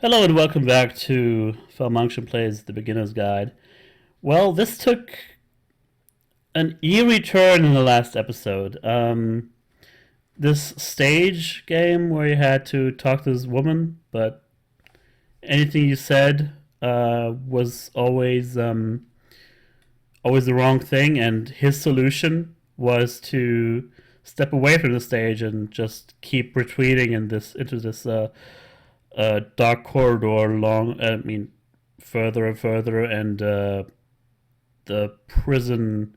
Hello and welcome back to Falmunction Plays The Beginner's Guide. Well, this took an eerie turn in the last episode. This stage game where you had to talk to this woman, but anything you said was always the wrong thing, and his solution was to step away from the stage and just keep retreating into this dark corridor further and further, and the prison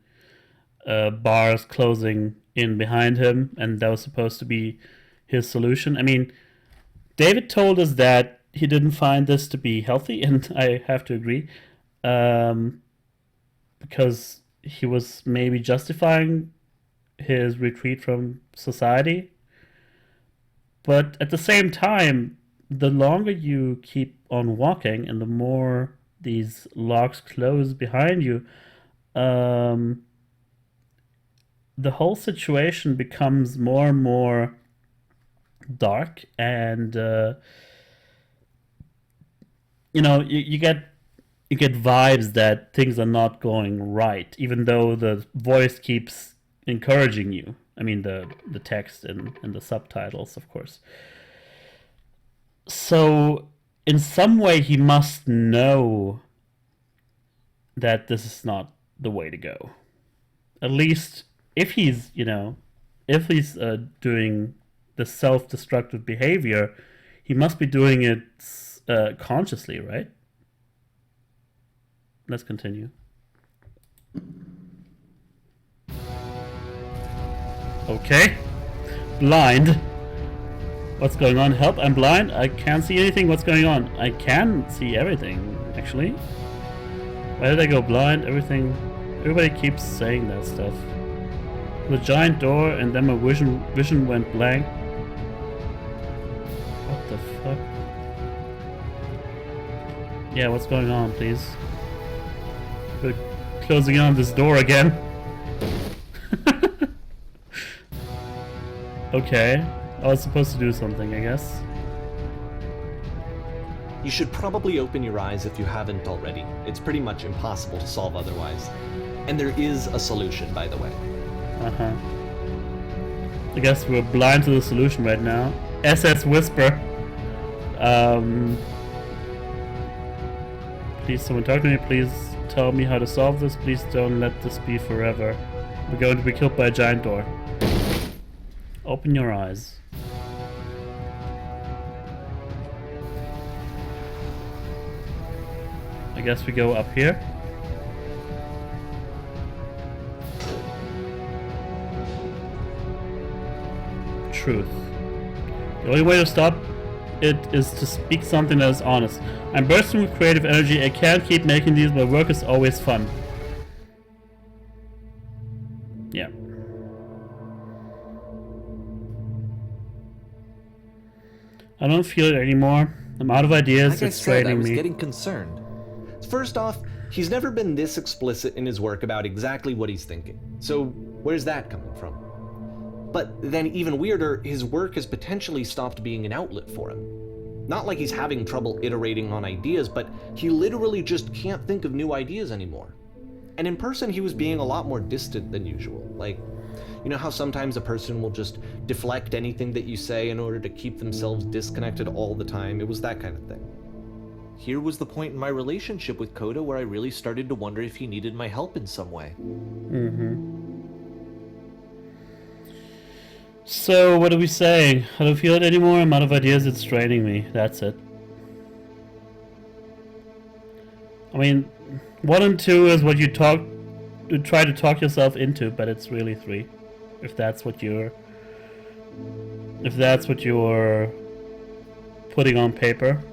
bars closing in behind him, and that was supposed to be his solution. I mean, David told us that he didn't find this to be healthy, and I have to agree, um, because he was maybe justifying his retreat from society. But at the same time, the longer you keep on walking and the more these locks close behind you, um, the whole situation becomes more and more dark, and you get vibes that things are not going right, even though the voice keeps encouraging you. I mean, the text and the subtitles, of course. So, in some way, he must know that this is not the way to go. At least, if he's doing the self-destructive behavior, he must be doing it consciously, right? Let's continue. Okay. Blind. What's going on? Help, I'm blind. I can't see anything. What's going on? I can see everything, actually. Why did I go blind? Everybody keeps saying that stuff. The giant door, and then my vision went blank. What the fuck? Yeah, what's going on, please? We're closing on this door again. Okay. I was supposed to do something, I guess. You should probably open your eyes if you haven't already. It's pretty much impossible to solve otherwise. And there is a solution, by the way. Uh-huh. I guess we're blind to the solution right now. SS Whisper. Please, someone talk to me. Please tell me how to solve this. Please don't let this be forever. We're going to be killed by a giant door. Open your eyes. I guess we go up here. Truth. The only way to stop it is to speak something that is honest. I'm bursting with creative energy. I can't keep making these. My work is always fun. Yeah. I don't feel it anymore. I'm out of ideas. Like I It's said, I draining was me. getting concerned. First off, he's never been this explicit in his work about exactly what he's thinking. So where's that coming from? But then even weirder, his work has potentially stopped being an outlet for him. Not like he's having trouble iterating on ideas, but he literally just can't think of new ideas anymore. And in person, he was being a lot more distant than usual. Like, you know how sometimes a person will just deflect anything that you say in order to keep themselves disconnected all the time? It was that kind of thing. Here was the point in my relationship with Coda where I really started to wonder if he needed my help in some way. So, what are we saying? I don't feel it anymore. I'm out of ideas. It's draining me. That's it. I mean, 1 and 2 is what you try to talk yourself into, but it's really 3. If that's what you're putting on paper.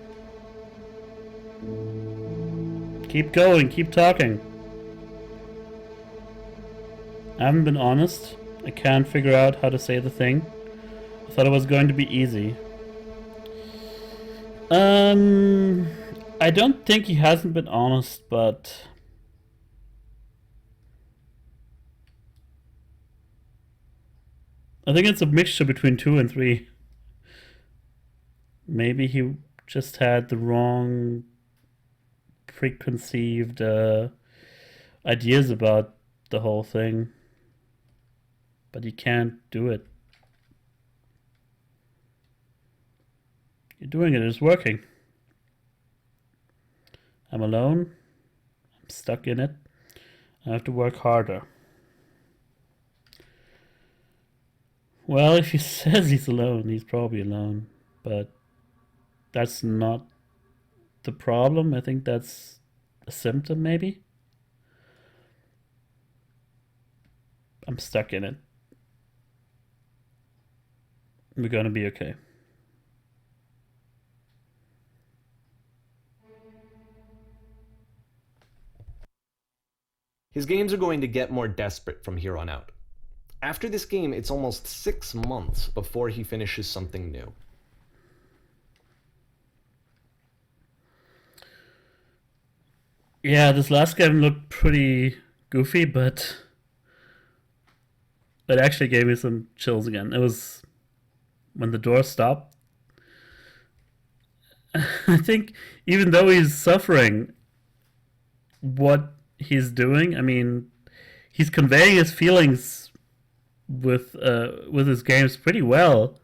Keep going, keep talking. I haven't been honest. I can't figure out how to say the thing. I thought it was going to be easy. I don't think he hasn't been honest, but I think it's a mixture between 2 and 3. Maybe he just had the wrong preconceived ideas about the whole thing. But you can't do it. You're doing it, it's working. I'm alone. I'm stuck in it. I have to work harder. Well, if he says he's alone, he's probably alone. But that's not the problem. I think that's a symptom, maybe. I'm stuck in it. We're gonna be okay. His games are going to get more desperate from here on out. After this game, it's almost 6 months before he finishes something new. Yeah, this last game looked pretty goofy, but it actually gave me some chills again. It was when the door stopped. I think even though he's suffering, what he's doing, I mean, he's conveying his feelings with his games pretty well.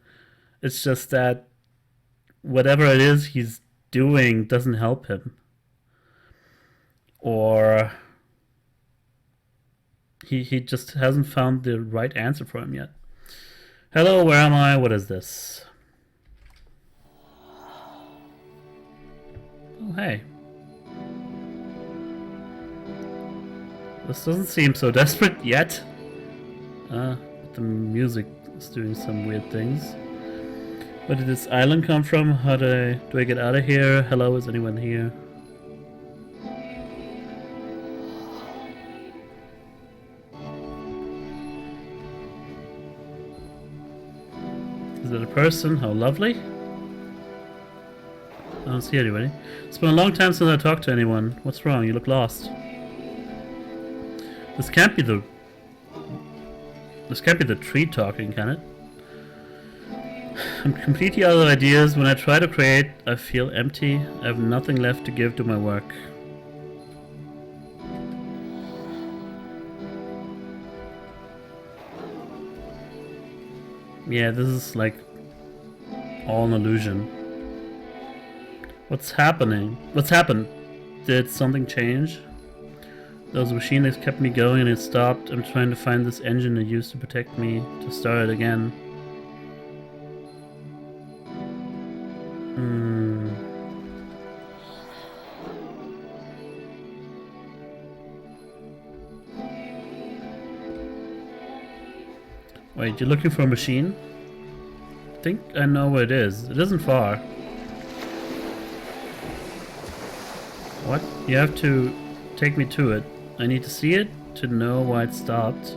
It's just that whatever it is he's doing doesn't help him. Or he just hasn't found the right answer for him yet. Hello, where am I? What is this? Oh, hey. This doesn't seem so desperate yet. The music is doing some weird things. Where did this island come from? How do I get out of here? Hello, is anyone here? Is it a person? How lovely. I don't see anybody. It's been a long time since I talked to anyone. What's wrong? You look lost. This can't be the tree talking, can it? I'm completely out of ideas. When I try to create, I feel empty. I have nothing left to give to my work. Yeah, this is like all an illusion. What's happening? What's happened? Did something change? Those machines kept me going and it stopped. I'm trying to find this engine it used to protect me to start it again. Wait, you're looking for a machine? I think I know where it is. It isn't far. What? You have to take me to it. I need to see it to know why it stopped.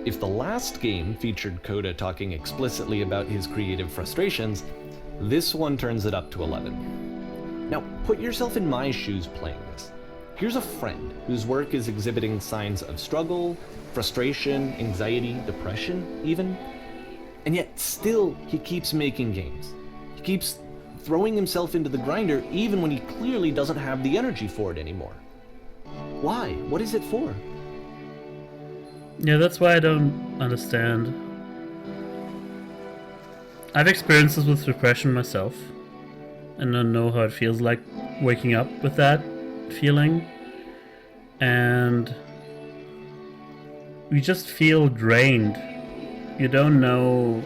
If the last game featured Coda talking explicitly about his creative frustrations, this one turns it up to 11. Now, put yourself in my shoes playing this. Here's a friend whose work is exhibiting signs of struggle, frustration, anxiety, depression, even. And yet, still, he keeps making games. He keeps throwing himself into the grinder even when he clearly doesn't have the energy for it anymore. Why? What is it for? Yeah, that's why I don't understand. I've experienced this with depression myself, and I know how it feels like waking up with that feeling, and you just feel drained. You don't know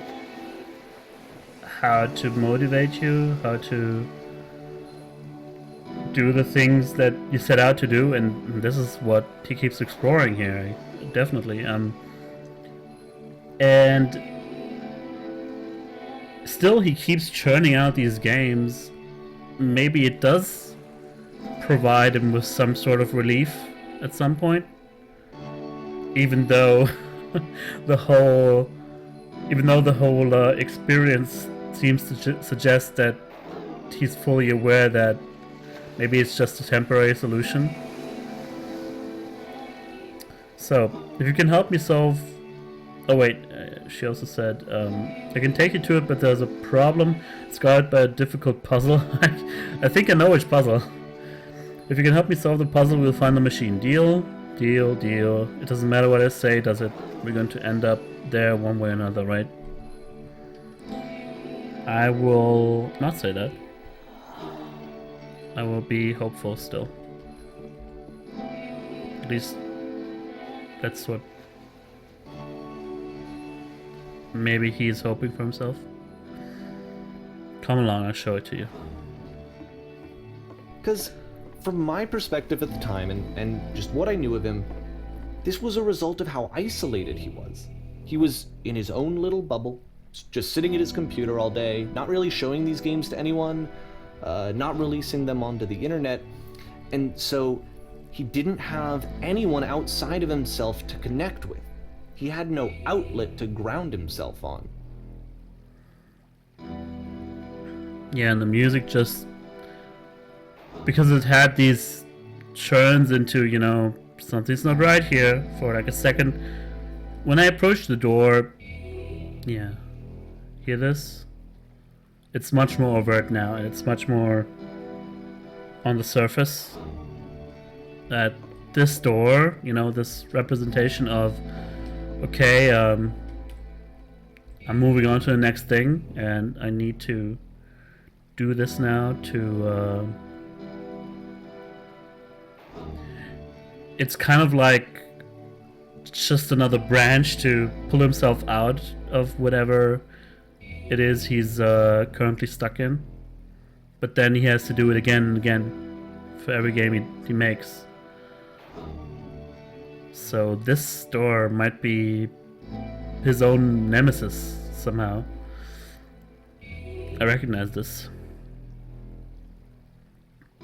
how to motivate you, how to do the things that you set out to do, and this is what he keeps exploring here. Definitely. And still he keeps churning out these games. Maybe it does provide him with some sort of relief at some point, even though the whole experience seems to suggest that he's fully aware that maybe it's just a temporary solution. So, if you can help me solve... Oh wait, she also said, I can take you to it, but there's a problem. It's guarded by a difficult puzzle. I think I know which puzzle. If you can help me solve the puzzle, we'll find the machine. Deal? Deal, deal. It doesn't matter what I say, does it? We're going to end up there one way or another, right? I will not say that. I will be hopeful still. At least that's what maybe he's hoping for himself. Come along, I'll show it to you. Because from my perspective at the time, and just what I knew of him, this was a result of how isolated he was. He was in his own little bubble, just sitting at his computer all day, not really showing these games to anyone, not releasing them onto the internet, and so he didn't have anyone outside of himself to connect with. He had no outlet to ground himself on. Yeah, and the music just... because it had these churns into, you know, something's not right here for like a second. When I approached the door... yeah. Hear this? It's much more overt now, and it's much more on the surface. That this door, you know, this representation of, okay, I'm moving on to the next thing, and I need to do this now to, it's kind of like just another branch to pull himself out of whatever it is he's currently stuck in. But then he has to do it again and again for every game he makes. So this door might be his own nemesis somehow. I recognize this.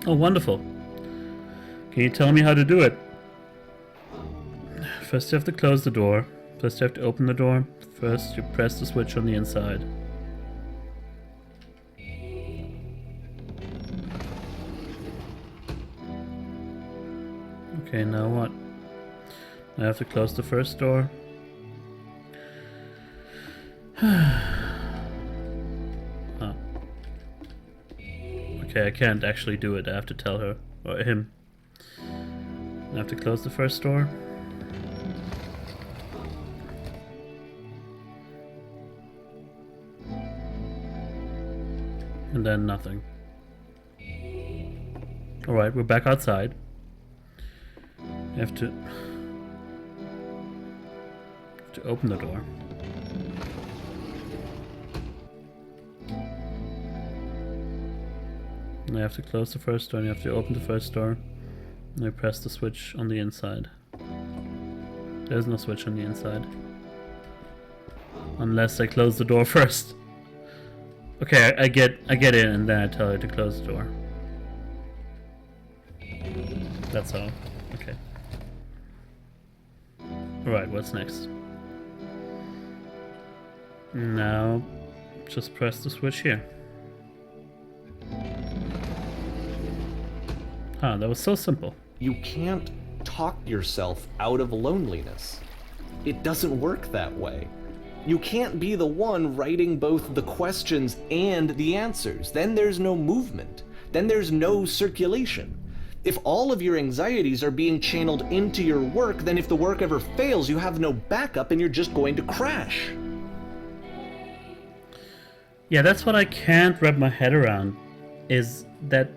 Oh, wonderful. Can you tell me how to do it? First you have to close the door. First you have to open the door. First you press the switch on the inside. Okay, now what? I have to close the first door. Oh. Okay, I can't actually do it. I have to tell her, or him. I have to close the first door. And then nothing. Alright, we're back outside. You have to open the door. And you have to close the first door, and you have to open the first door. And you press the switch on the inside. There's no switch on the inside. Unless I close the door first. Okay, I get in, and then I tell her to close the door. That's all. Okay. Alright, what's next? Now, just press the switch here. Huh, that was so simple. You can't talk yourself out of loneliness. It doesn't work that way. You can't be the one writing both the questions and the answers. Then there's no movement. Then there's no circulation. If all of your anxieties are being channeled into your work, then if the work ever fails, you have no backup and you're just going to crash. Yeah, that's what I can't wrap my head around, is that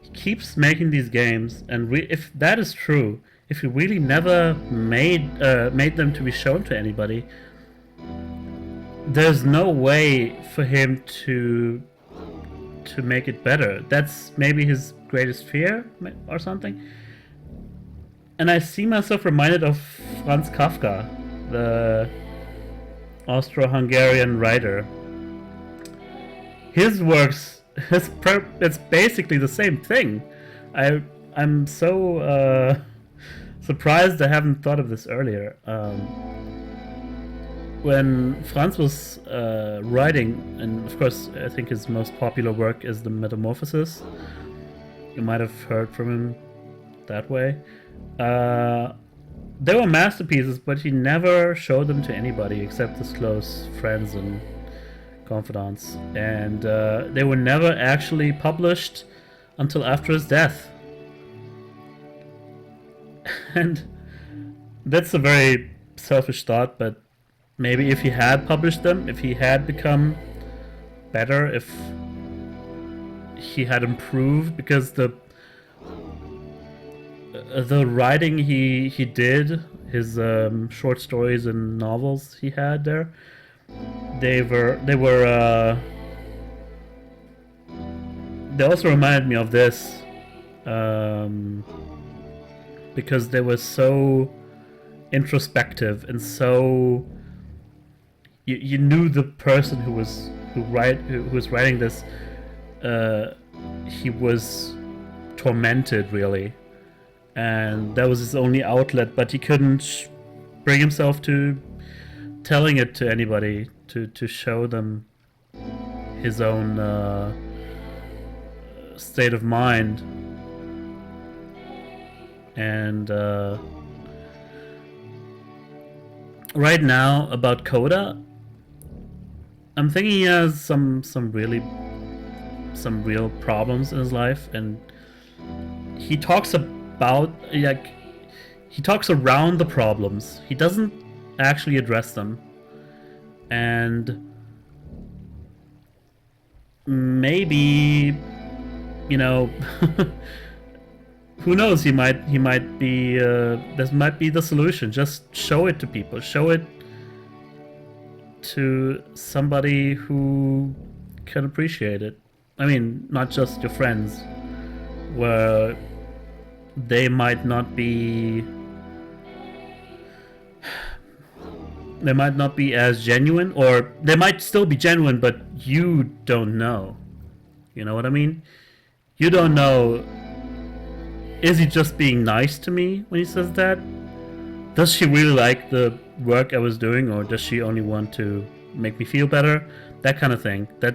he keeps making these games, and if that is true, if he really never made them to be shown to anybody, there's no way for him to make it better. That's maybe his greatest fear or something. And I see myself reminded of Franz Kafka, the Austro-Hungarian writer. His works, it's basically the same thing. I'm so surprised I haven't thought of this earlier. when Franz was writing, and of course I think his most popular work is the Metamorphosis. You might have heard from him that way. They were masterpieces, but he never showed them to anybody except his close friends and confidants. And they were never actually published until after his death. And that's a very selfish thought, but maybe if he had published them, if he had become better, if he had improved, because the writing he did, his short stories and novels he had there, they also reminded me of this, because they were so introspective and so you knew the person who was writing this. He was tormented, really, and that was his only outlet, but he couldn't bring himself to telling it to anybody, to show them his own state of mind. And right now about Coda, I'm thinking he has some real problems in his life, and he talks about, like, he talks around the problems. He doesn't actually address them. And maybe, you know, who knows, he might be this might be the solution. Just show it to people, show it to somebody who can appreciate it. I mean, not just your friends, where they might not be as genuine, or they might still be genuine, but you don't know. You know what I mean? You don't know, is he just being nice to me when he says that? Does she really like the work I was doing, or does she only want to make me feel better? That kind of thing. That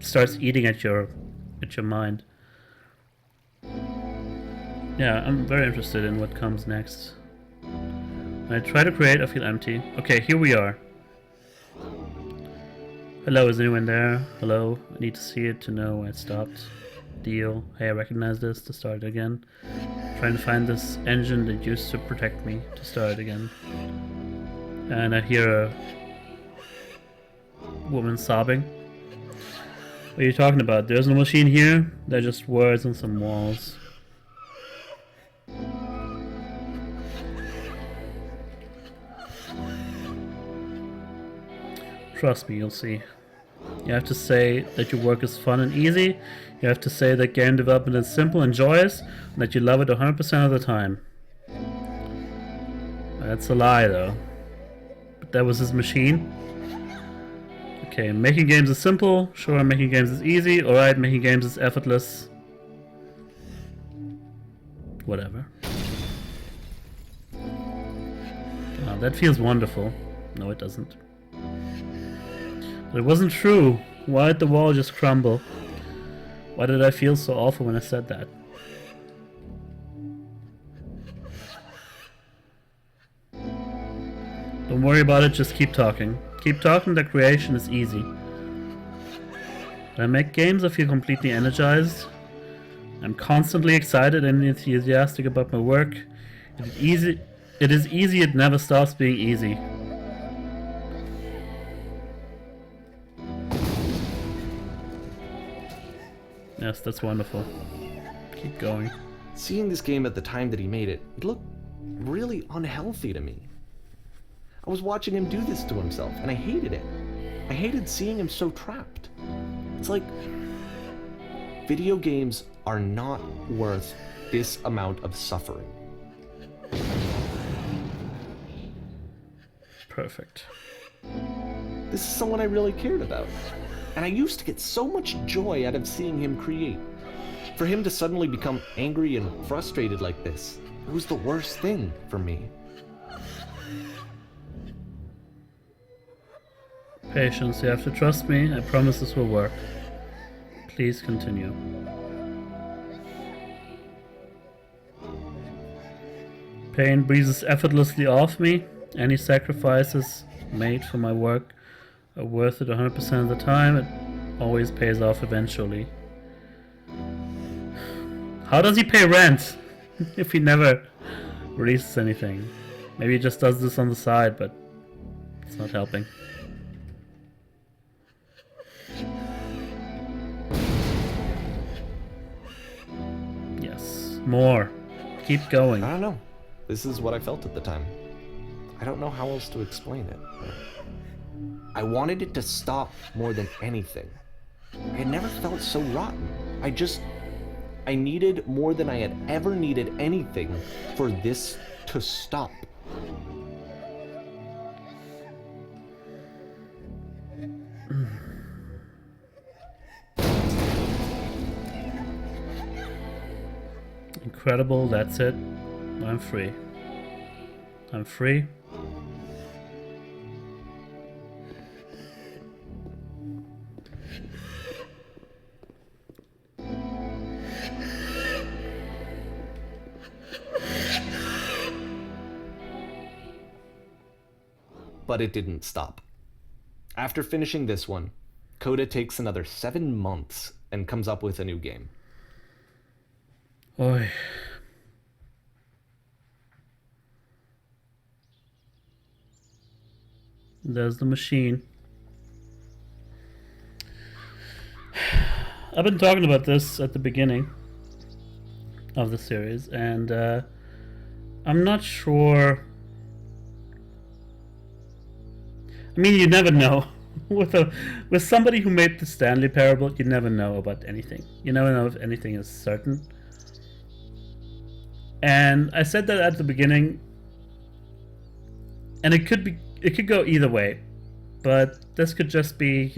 starts eating at your mind. Yeah, I'm very interested in what comes next. When I try to create, I feel empty. Okay, here we are. Hello, is anyone there? Hello, I need to see it to know when it stopped. Deal. Hey, I recognize this, to start again. Trying to find this engine that used to protect me, to start again. And I hear a woman sobbing. What are you talking about? There's no machine here. They're just words on some walls. Trust me, you'll see. You have to say that your work is fun and easy. You have to say that game development is simple and joyous, and that you love it 100% of the time. That's a lie, though. But that was his machine. Okay, making games is simple. Sure, making games is easy. Alright, making games is effortless. Whatever. Oh, that feels wonderful. No, it doesn't. But it wasn't true. Why did the wall just crumble? Why did I feel so awful when I said that? Don't worry about it, just keep talking. Keep talking that creation is easy. When I make games, I feel completely energized. I'm constantly excited and enthusiastic about my work. It is easy, it never stops being easy. Yes, that's wonderful. Keep going. Seeing this game at the time that he made it, it looked really unhealthy to me. I was watching him do this to himself, and I hated it. I hated seeing him so trapped. It's like, video games are not worth this amount of suffering. Perfect. This is someone I really cared about. And I used to get so much joy out of seeing him create. For him to suddenly become angry and frustrated like this, it was the worst thing for me. Patience, you have to trust me. I promise this will work. Please continue. Pain breezes effortlessly off me. Any sacrifices made for my work are worth it 100% of the time. It always pays off eventually. How does he pay rent if he never releases anything? Maybe he just does this on the side, but it's not helping. Yes, more. Keep going. I don't know. This is what I felt at the time. I don't know how else to explain it. I wanted it to stop more than anything. I had never felt so rotten. I needed more than I had ever needed anything for this to stop. Incredible, that's it. I'm free. I'm free. But it didn't stop. After finishing this one, Coda takes another 7 months and comes up with a new game. Oi. There's the machine. I've been talking about this at the beginning of the series, and I'm not sure. I mean, you never know. with somebody who made the Stanley Parable, you never know about anything. You never know if anything is certain. And I said that at the beginning, and it could go either way, but this could just be,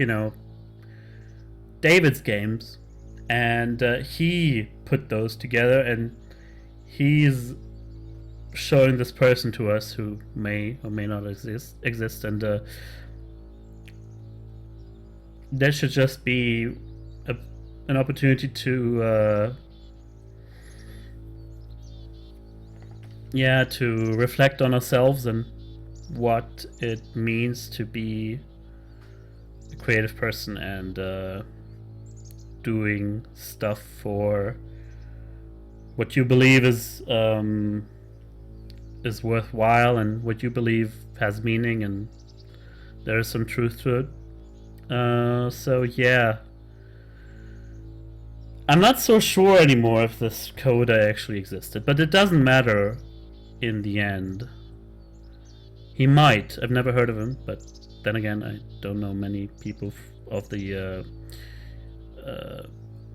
David's games, and he put those together, and he's showing this person to us who may or may not exist, and there should just be an opportunity to to reflect on ourselves and what it means to be a creative person, and doing stuff for what you believe is worthwhile, and what you believe has meaning, and there is some truth to it. So yeah, I'm not so sure anymore if this Coda actually existed, but it doesn't matter in the end. He might. I've never heard of him, but then again, I don't know many people of the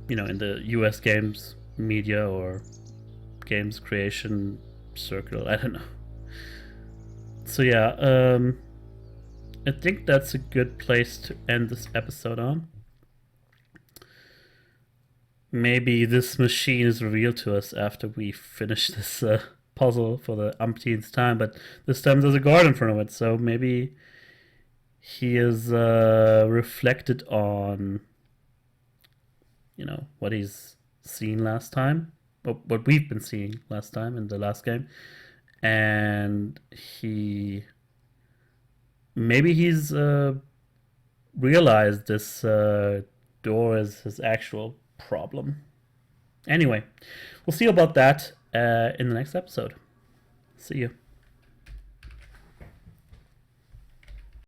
in the US games media or games creation circle. I don't know. So yeah, I think that's a good place to end this episode on. Maybe this machine is revealed to us after we finish this puzzle for the umpteenth time, but this time there's a guard in front of it, so maybe he is reflected on what he's seen last time, what we've been seeing last time in the last game, and maybe he's realized this door is his actual problem. Anyway, we'll see about that in the next episode. See you.